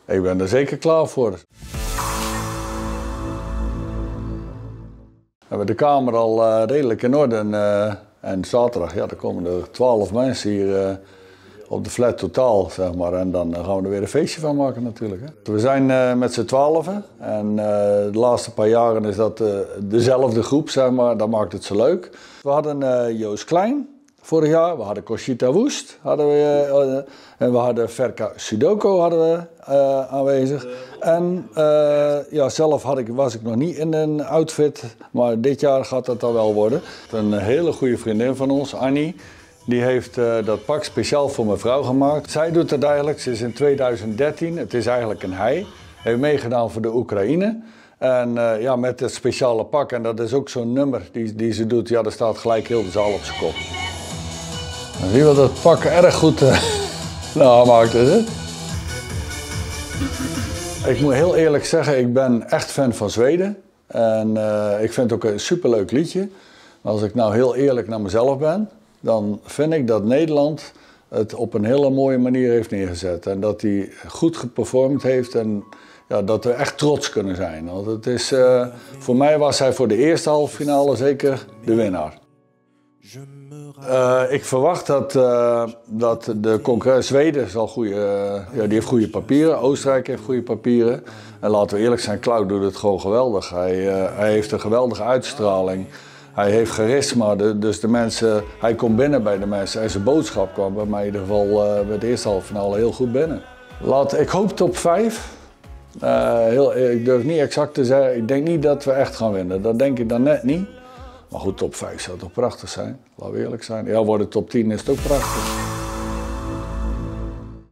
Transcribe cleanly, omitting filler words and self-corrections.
Ik ben er zeker klaar voor. We hebben de kamer al redelijk in orde en zaterdag ja, dan komen er 12 mensen hier op de flat totaal, zeg maar. En dan gaan we er weer een feestje van maken natuurlijk. Hè. We zijn met z'n 12 en de laatste paar jaren is dat dezelfde groep, zeg maar. Dat maakt het zo leuk. We hadden Joost Klein vorig jaar, we hadden Conchita Woest, en we hadden Verka Sudoko aanwezig. En ja, zelf was ik nog niet in een outfit, maar dit jaar gaat dat dan wel worden. Een hele goede vriendin van ons, Annie, die heeft dat pak speciaal voor mijn vrouw gemaakt. Zij doet het eigenlijk, ze is in 2013, het is eigenlijk een hij, heeft meegedaan voor de Oekraïne. En ja, met het speciale pak, en dat is ook zo'n nummer die ze doet, ja, daar staat gelijk heel de zaal op zijn kop. Dan zie je wat dat pak erg goed maakt, is het? Ik moet heel eerlijk zeggen, ik ben echt fan van Zweden. En ik vind het ook een superleuk liedje. Maar als ik nou heel eerlijk naar mezelf ben, dan vind ik dat Nederland het op een hele mooie manier heeft neergezet. En dat hij goed geperformed heeft en ja, dat we echt trots kunnen zijn. Want het is, voor mij was hij voor de eerste halve finale zeker de winnaar. Ik verwacht dat de concurrent Zweden die heeft goede papieren, Oostenrijk heeft goede papieren. En laten we eerlijk zijn, Cloud doet het gewoon geweldig. Hij heeft een geweldige uitstraling. Hij heeft charisma, dus de mensen, hij komt binnen bij de mensen en zijn boodschap kwam bij mij in ieder geval bij de eerste halve finale heel goed binnen. Ik hoop top 5. Ik durf niet exact te zeggen, ik denk niet dat we echt gaan winnen. Dat denk ik dan net niet. Maar goed, top 5 zou toch prachtig zijn, laten we eerlijk zijn. Ja, worden top 10 is het ook prachtig.